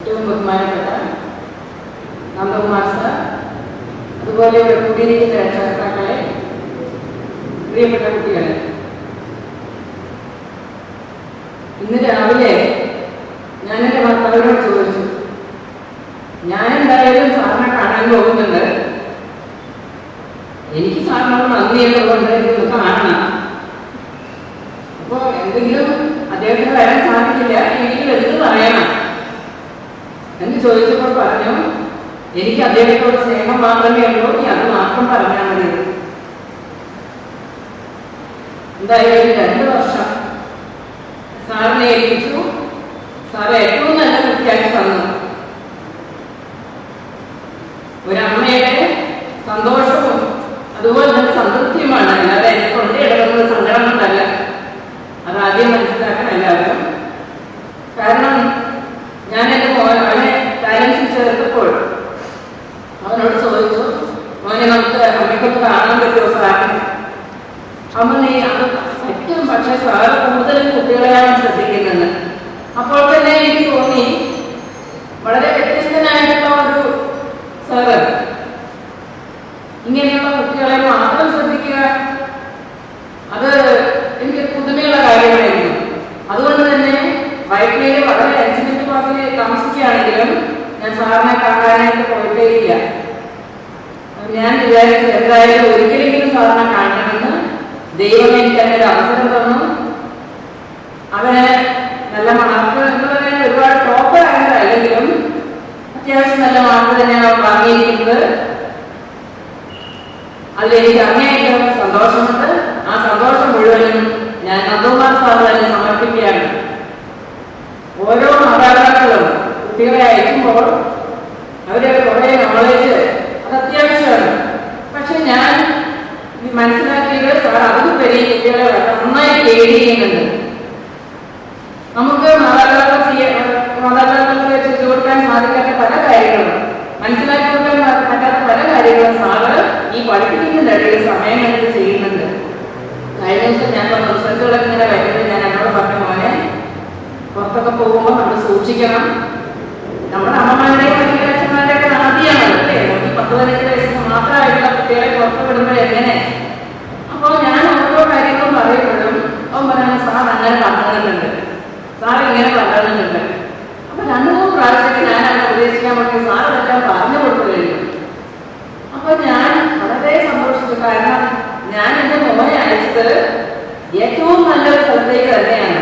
ഏറ്റവും ബഹുമാനപ്പെട്ട നന്ദകുമാർ സാർ, അതുപോലെ ഇവിടെ കൂടിയിരിക്കുന്ന രക്ഷകർത്താക്കളെ, പ്രിയപ്പെട്ട കുട്ടികളെ, ഇന്ന് രാവിലെ ഞാൻ എൻ്റെ ഭർത്താവിനോട് ചോദിച്ചു, ഞാൻ എന്തായാലും സാറിനെ കാണാൻ പോകുന്നുണ്ട്, എനിക്ക് സാറിനോട് നന്ദിയുള്ളതുകൊണ്ട് ഇതൊന്ന് കാണണം. അപ്പോൾ എന്തെങ്കിലും അദ്ദേഹത്തിന് വരാൻ സാധിക്കില്ല, എങ്കിലും എന്ത് പറയണം എന്ന് ചോദിച്ചപ്പോൾ പറഞ്ഞു, എനിക്ക് അദ്ദേഹത്തോട് സ്നേഹം മാത്രമേ ഉള്ളൂ, നീ അത് മാത്രം പറഞ്ഞാൽ മതി. എന്തായാലും 2 വർഷം സാറിനെ ഏൽപ്പിച്ചു. സാറ് ഏറ്റവും നല്ല കുട്ടിയാക്കി തന്നു. ഒരമ്മയുടെ സന്തോഷവും അതുപോലെ തന്നെ സംതൃപ്തിയുമാണ്, അല്ലാതെ എന്നെ കൊണ്ട് ഇടപെടുന്നത് സങ്കടം കൊണ്ടല്ല. അതാദ്യം മനസ്സിലാക്കാൻ എല്ലാവരും. കാരണം ഞാൻ എൻ്റെ മോനെ ടാലൻസിൽ ചേർത്തപ്പോൾ അവനോട് ചോദിച്ചു, മോനെ നമുക്ക് അമ്മയ്ക്കൊന്ന് കാണാൻ പറ്റുമോ സാറിന്? അമ്മ നീ അത് പറ്റും, പക്ഷെ സാറ് കൂടുതലും കുട്ടികളെയാണ് ശ്രദ്ധിക്കുന്നത്. അപ്പോൾ തന്നെ എനിക്ക് തോന്നി വളരെ വ്യത്യസ്തനായിട്ടുള്ള ഒരു സാറ്, ഇങ്ങനെയുള്ള കുട്ടികളെ മാത്രം ശ്രദ്ധിക്കുക, അത് എനിക്ക് പുതുമയുള്ള കാര്യമായിരുന്നു. അതുകൊണ്ട് തന്നെ വൈകിട്ട് വളരെ 5 മിനിറ്റ് പാർക്കിൽ താമസിക്കുകയാണെങ്കിലും ഞാൻ സാറിനെ കാണാനായിട്ട് പോയിട്ടേയില്ല. ഞാൻ വിചാരിച്ചു എന്തായാലും ഒരിക്കലെങ്കിലും സാറിനെ കാണണമെന്ന്. ദൈവം എനിക്ക് അതിനൊരു അവസരം തന്നു. അവന് നല്ല മാർക്ക് എന്ന് പറയാൻ ഒരുപാട് ടോപ്പ് ആയതല്ലെങ്കിലും അത്യാവശ്യം നല്ല മാർക്ക് തന്നെയാണ് അവൻ വാങ്ങിയിരിക്കുന്നത്. അതിലെനിക്ക് അങ്ങേയറ്റം സന്തോഷമുണ്ട്. ആ സന്തോഷം മുഴുവനും ഞാൻ നന്ദകുമാർ സാർ തന്നെ സമർപ്പിക്കുകയാണ്. ഓരോ മാതാപിതാക്കളും കുട്ടികളെ അയക്കുമ്പോൾ അവരെ കുറേ നോളേജ് അത് അത്യാവശ്യമാണ്. പക്ഷെ ഞാൻ മനസ്സിലാക്കിയത് സാർ അതിലുപരി കുട്ടികളെ നന്നായി ഗൈഡ് ചെയ്യുന്നുണ്ട്. നമുക്ക് മാതാപിതാക്കൾക്ക് ചെയ്തു കൊടുക്കാൻ സാധിക്കാത്ത പല കാര്യങ്ങളും, മനസ്സിലാക്കി കൊടുക്കാൻ പറ്റാത്ത പല കാര്യങ്ങളും സാറ് ഈ പഠിപ്പിക്കുന്നതിൻ്റെ ഇടയിൽ സമയം കണ്ടിട്ട് ചെയ്യുന്നുണ്ട്. കഴിഞ്ഞ ദിവസം ഞാൻ റിസൾട്ടുകളൊക്കെ ഇങ്ങനെ വരുന്നത് ഞാൻ എന്നോട് പറഞ്ഞ, മോനെ പുറത്തൊക്കെ പോകുമ്പോൾ നമ്മൾ സൂക്ഷിക്കണം. നമ്മുടെ അമ്മമാരുടെയും അച്ഛന്മാരുടെയും ഒക്കെ ആദ്യമാണ് അല്ലേ, നമുക്ക് 10-15 വയസ്സിന് മാത്രമായിട്ടുള്ള കുട്ടികളെ പുറത്ത് വിടുമ്പോൾ എങ്ങനെ? അപ്പോൾ ഞാൻ ഓരോ കാര്യങ്ങളും പറയുമ്പോഴും അവൻ പറയുന്നത് സാർ അങ്ങനെ പറഞ്ഞിട്ടുണ്ട്, സാർ ഇങ്ങനെ പറഞ്ഞിട്ടുണ്ട്. അപ്പൊ 2-3 പ്രാവശ്യത്തിൽ ഞാൻ അങ്ങനെ ഉപദേശിക്കാൻ വേണ്ടി സാർ അതെല്ലാം പറഞ്ഞു കൊടുത്തു കഴിഞ്ഞു. അപ്പൊ ഞാൻ വളരെ സന്തോഷിച്ചു. കാരണം ഞാൻ എൻ്റെ മോനെ അയച്ചത് ഏറ്റവും നല്ലൊരു സ്ഥലത്തേക്ക് തന്നെയാണ്.